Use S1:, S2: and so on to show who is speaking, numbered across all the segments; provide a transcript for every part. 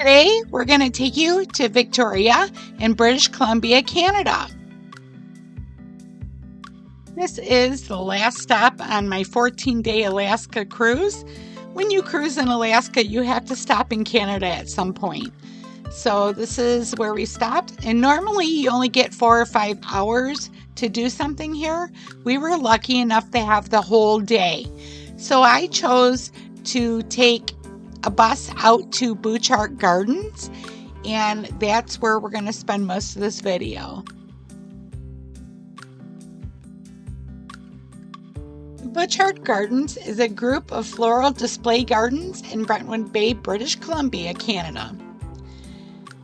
S1: Today, we're going to take you to Victoria in British Columbia, Canada. This is the last stop on my 14-day Alaska cruise. When you cruise in Alaska, you have to stop in Canada at some point. So this is where we stopped, and normally you only get 4 or 5 hours to do something here. We were lucky enough to have the whole day. So I chose to take a bus out to Butchart Gardens, and that's where we're going to spend most of this video. Butchart Gardens is a group of floral display gardens in Brentwood Bay, British Columbia, Canada.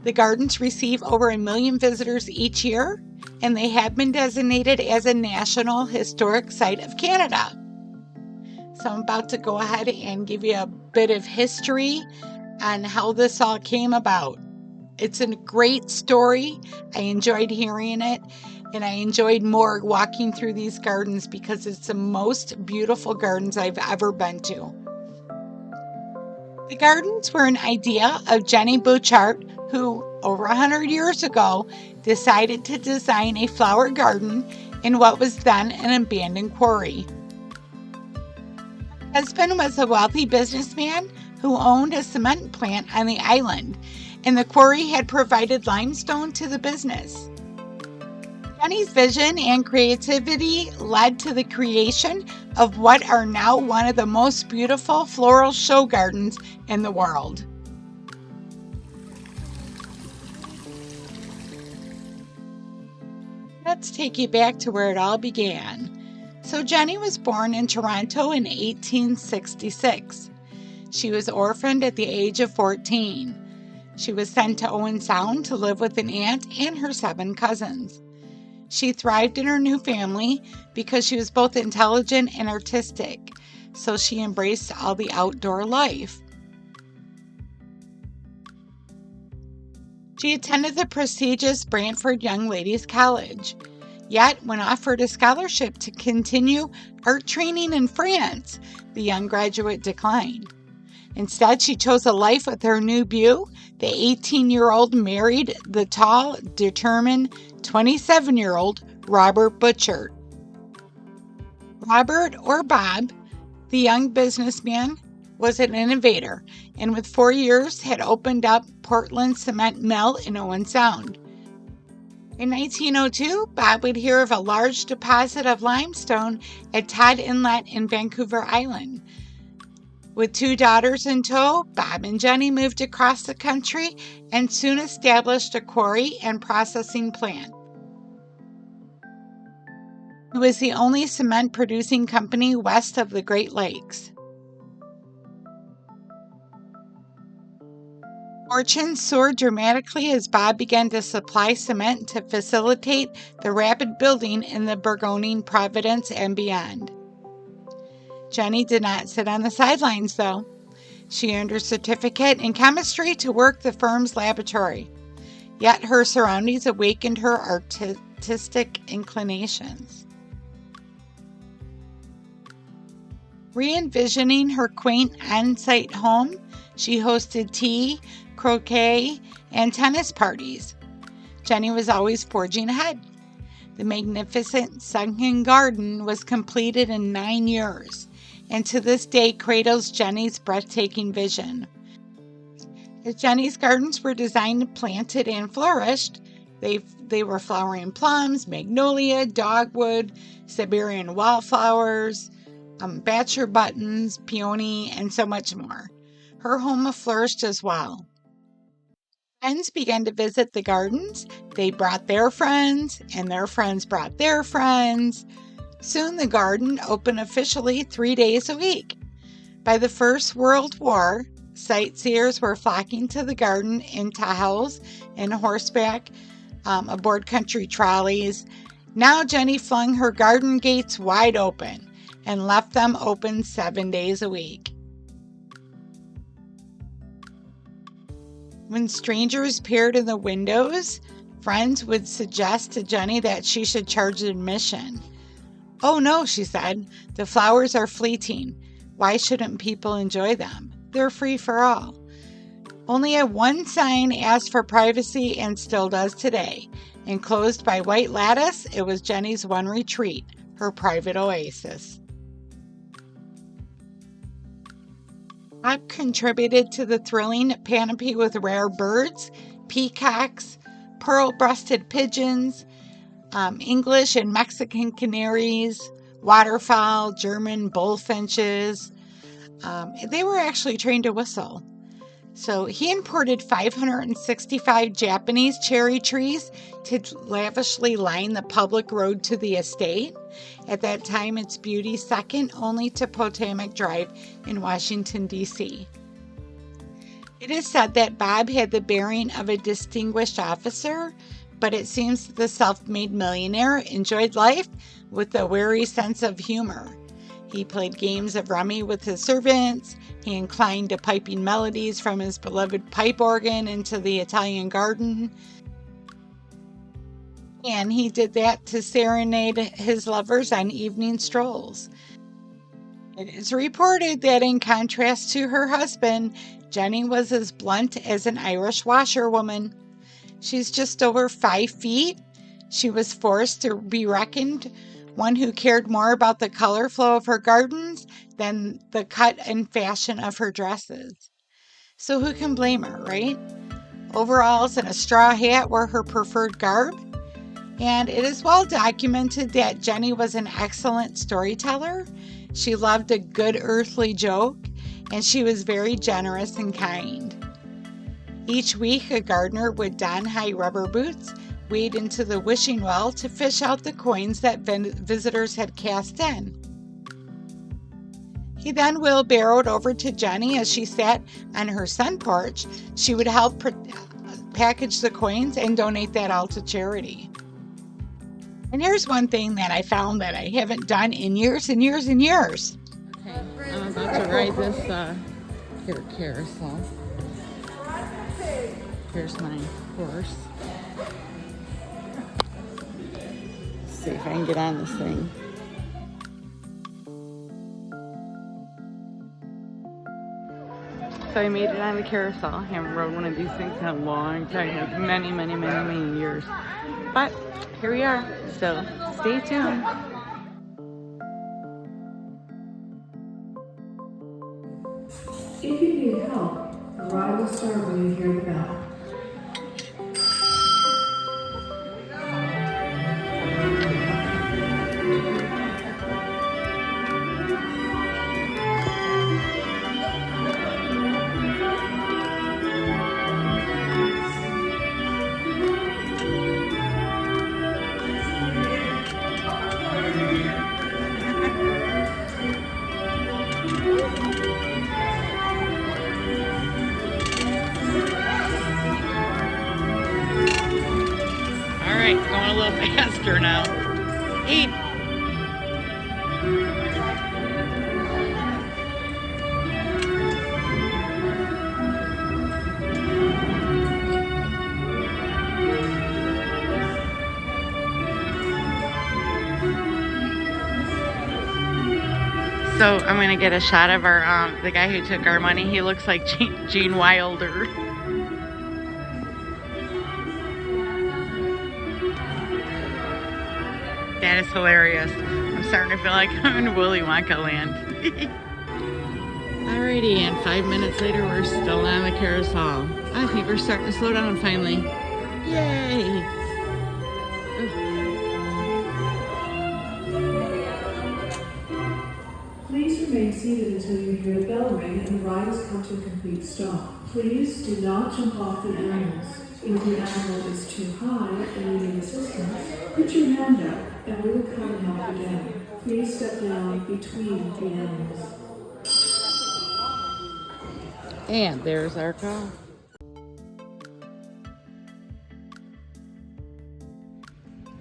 S1: The gardens receive over 1 million visitors each year, and they have been designated as a National Historic Site of Canada. So I'm about to go ahead and give you a bit of history on how this all came about. It's a great story. I enjoyed hearing it, and I enjoyed more walking through these gardens because it's the most beautiful gardens I've ever been to. The gardens were an idea of Jenny Butchart, who over 100 years ago decided to design a flower garden in what was then an abandoned quarry. Her husband was a wealthy businessman who owned a cement plant on the island, and the quarry had provided limestone to the business. Jenny's vision and creativity led to the creation of what are now one of the most beautiful floral show gardens in the world. Let's take you back to where it all began. So Jenny was born in Toronto in 1866. She was orphaned at the age of 14. She was sent to Owen Sound to live with an aunt and her 7 cousins. She thrived in her new family because she was both intelligent and artistic, so she embraced all the outdoor life. She attended the prestigious Brantford Young Ladies College, yet when offered a scholarship to continue art training in France, the young graduate declined. Instead, she chose a life with her new beau. The 18-year-old married the tall, determined 27-year-old Robert Butchart. Robert, or Bob, the young businessman, was an innovator, and with 4 years had opened up Portland Cement Mill in Owen Sound. In 1902, Bob would hear of a large deposit of limestone at Todd Inlet in Vancouver Island. With 2 daughters in tow, Bob and Jenny moved across the country and soon established a quarry and processing plant. It was the only cement producing company west of the Great Lakes. Fortunes soared dramatically as Bob began to supply cement to facilitate the rapid building in the Burgoyne, Providence, and beyond. Jenny did not sit on the sidelines, though. She earned her certificate in chemistry to work the firm's laboratory. Yet her surroundings awakened her artistic inclinations. Re-envisioning her quaint on-site home, she hosted tea, croquet, and tennis parties. Jenny was always forging ahead. The magnificent sunken garden was completed in 9 years, and to this day cradles Jenny's breathtaking vision. As Jenny's gardens were designed, planted, and flourished, they were flowering plums, magnolia, dogwood, Siberian wallflowers, bachelor buttons, peony, and so much more. Her home flourished as well. Friends began to visit the gardens. They brought their friends, and their friends brought their friends. Soon the garden opened officially 3 days a week. By the First World War, sightseers were flocking to the garden in Tahoes and horseback, aboard country trolleys. Now Jenny flung her garden gates wide open and left them open 7 days a week. When strangers peered in the windows, friends would suggest to Jenny that she should charge admission. "Oh no," she said, "the flowers are fleeting. Why shouldn't people enjoy them? They're free for all." Only a one sign asked for privacy and still does today. Enclosed by white lattice, it was Jenny's one retreat, her private oasis. Bob contributed to the thrilling canopy with rare birds, peacocks, pearl-breasted pigeons, English and Mexican canaries, waterfowl, German bullfinches. They were actually trained to whistle. So he imported 565 Japanese cherry trees to lavishly line the public road to the estate. At that time, its beauty second only to Potomac Drive in Washington, D.C. It is said that Bob had the bearing of a distinguished officer, but it seems the self-made millionaire enjoyed life with a wary sense of humor. He played games of rummy with his servants. He inclined to piping melodies from his beloved pipe organ into the Italian garden. And he did that to serenade his lovers on evening strolls. It is reported that in contrast to her husband, Jenny was as blunt as an Irish washerwoman. She's just over 5 feet. She was forced to be reckoned one who cared more about the color flow of her gardens than the cut and fashion of her dresses. So who can blame her, right? Overalls and a straw hat were her preferred garb. And it is well documented that Jenny was an excellent storyteller. She loved a good earthly joke, and she was very generous and kind. Each week, a gardener would don high rubber boots, wade into the wishing well to fish out the coins that visitors had cast in. He then wheelbarrowed over to Jenny as she sat on her sun porch. She would help package the coins and donate that all to charity. And here's one thing that I found that I haven't done in years and years and years.
S2: Okay, I'm about to ride this carousel. Here's my horse. Let's see if I can get on this thing. So I made it on the carousel. I haven't rode one of these things in a long time, like many years. But here we are, so stay tuned.
S3: If you need help, the ride will start when you hear the bell.
S2: Alright, going a little faster now. 8. So I'm gonna get a shot of our the guy who took our money. He looks like Gene Wilder. That is hilarious. I'm starting to feel like I'm in Willy Wonka land. Alrighty, and 5 minutes later, we're still on the carousel. I think we're starting to slow down finally. Yay!
S3: Please remain seated until you hear the bell ring and the ride has come to a complete stop. Please do not jump off the animals. If the animal is too high and you need assistance, put your hand up and we will come and help you down. Please step down between the animals.
S2: And there's our call.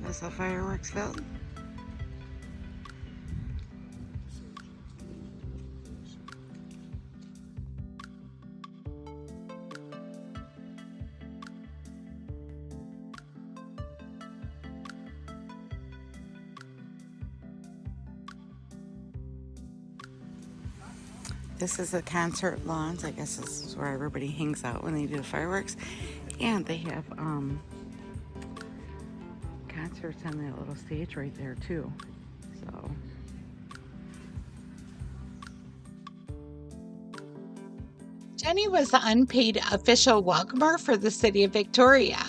S1: That's how fireworks felt.
S2: This is the concert lawns. I guess this is where everybody hangs out when they do the fireworks. And they have concerts on that little stage right there too. So
S1: Jenny was the unpaid official welcomer for the city of Victoria.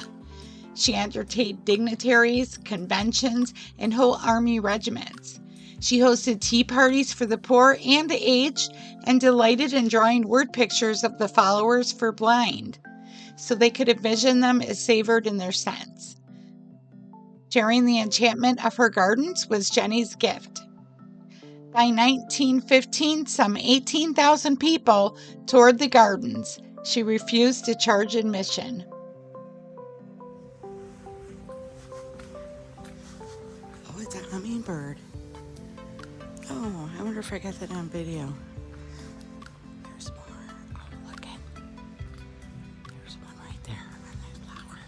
S1: She entertained dignitaries, conventions, and whole army regiments. She hosted tea parties for the poor and the aged and delighted in drawing word pictures of the followers for blind, so they could envision them as savored in their sense. Sharing the enchantment of her gardens was Jenny's gift. By 1915, some 18,000 people toured the gardens. She refused to charge admission.
S2: oh, it's a hummingbird. Oh, I wonder if I got that on video. There's more. Oh, look it. There's one right there on that flower.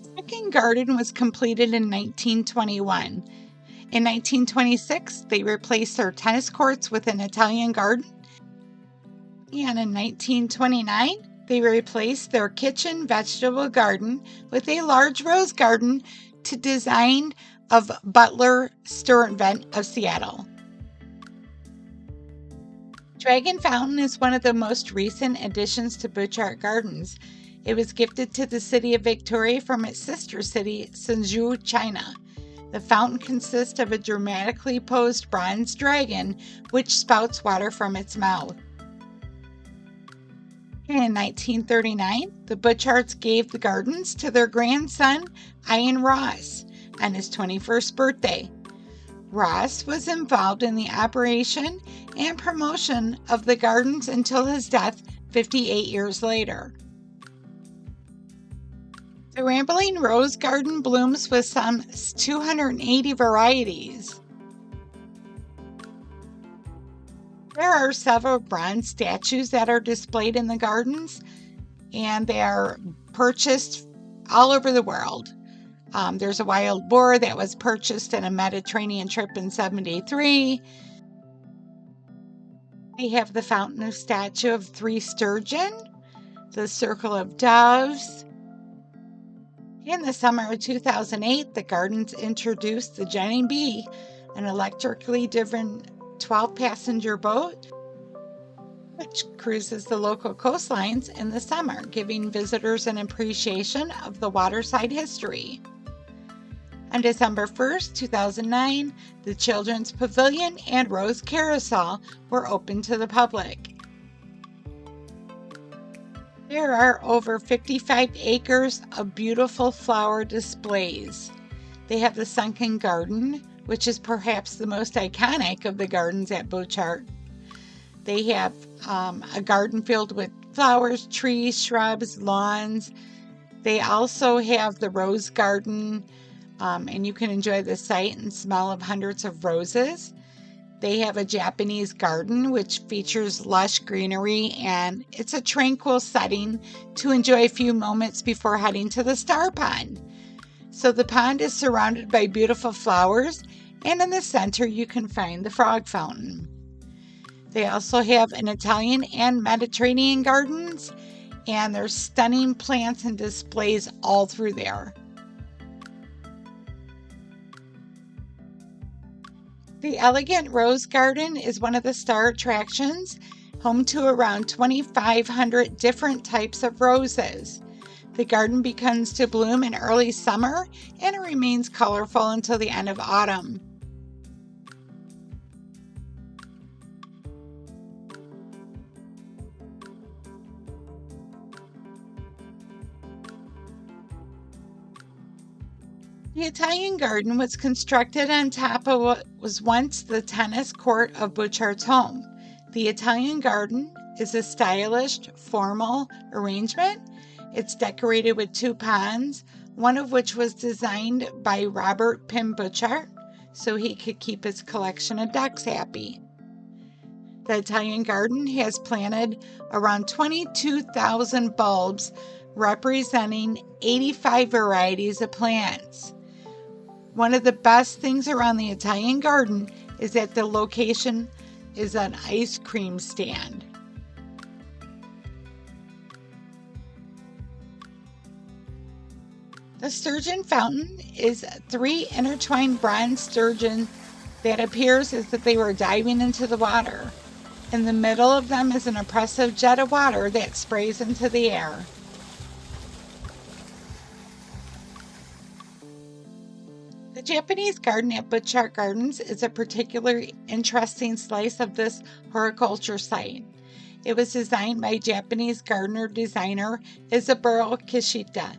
S1: The second garden was completed in 1921. In 1926, they replaced their tennis courts with an Italian garden. And in 1929, they replaced their kitchen vegetable garden with a large rose garden to design of Butler Sturtevant of Seattle. Dragon Fountain is one of the most recent additions to Butchart Gardens. It was gifted to the city of Victoria from its sister city, Suzhou, China. The fountain consists of a dramatically posed bronze dragon which spouts water from its mouth. In 1939, the Butcharts gave the gardens to their grandson, Ian Ross, on his 21st birthday. Ross was involved in the operation and promotion of the gardens until his death 58 years later. The Rambling Rose Garden blooms with some 280 varieties. There are several bronze statues that are displayed in the gardens, and they are purchased all over the world. There's a wild boar that was purchased in a Mediterranean trip in 1973. They have the Fountain of Statue of Three Sturgeon, the Circle of Doves. In the summer of 2008, the gardens introduced the Jenny Bee, an electrically driven 12-passenger boat which cruises the local coastlines in the summer, giving visitors an appreciation of the waterside history. On December 1st, 2009, the Children's Pavilion and Rose Carousel were open to the public. There are over 55 acres of beautiful flower displays. They have the Sunken Garden, which is perhaps the most iconic of the gardens at Butchart. They have a garden filled with flowers, trees, shrubs, lawns. They also have the Rose Garden, and you can enjoy the sight and smell of hundreds of roses. They have a Japanese garden, which features lush greenery, and it's a tranquil setting to enjoy a few moments before heading to the Star Pond. So the pond is surrounded by beautiful flowers, and in the center you can find the frog fountain. They also have an Italian and Mediterranean gardens, and there's stunning plants and displays all through there. The Elegant Rose Garden is one of the star attractions, home to around 2,500 different types of roses. The garden begins to bloom in early summer and it remains colorful until the end of autumn. The Italian garden was constructed on top of what was once the tennis court of Butchart's home. The Italian garden is a stylish, formal arrangement. It's decorated with two ponds, one of which was designed by Robert Pym Butchart. so he could keep his collection of ducks happy. The Italian garden has planted around 22,000 bulbs representing 85 varieties of plants. One of the best things around the Italian garden is that the location is an ice cream stand. The sturgeon fountain is 3 intertwined bronze sturgeon that appears as if they were diving into the water. In the middle of them is an impressive jet of water that sprays into the air. The Japanese garden at Butchart Gardens is a particularly interesting slice of this horticulture site. It was designed by Japanese gardener designer Isaburo Kishida.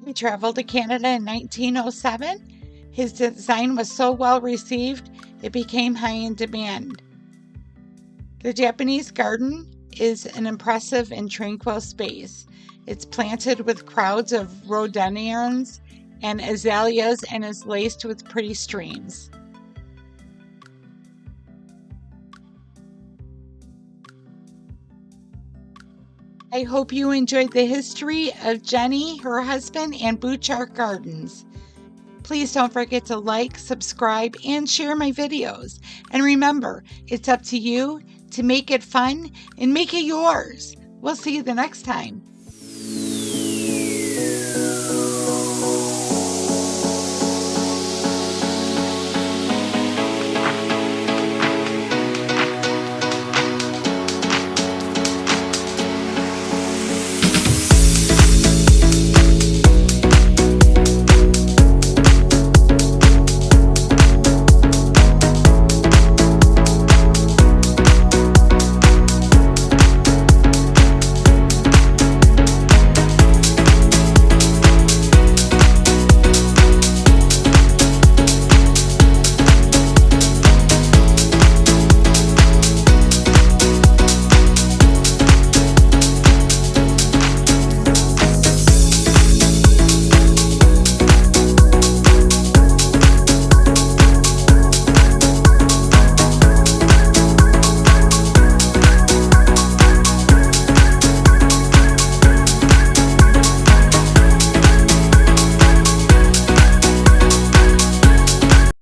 S1: He traveled to Canada in 1907. His design was so well received, it became high in demand. The Japanese garden is an impressive and tranquil space. It's planted with crowds of rhododendrons and azaleas and is laced with pretty streams. I hope you enjoyed the history of Jenny, her husband, and Butchart Gardens. Please don't forget to like, subscribe, and share my videos. And remember, it's up to you to make it fun and make it yours. We'll see you the next time.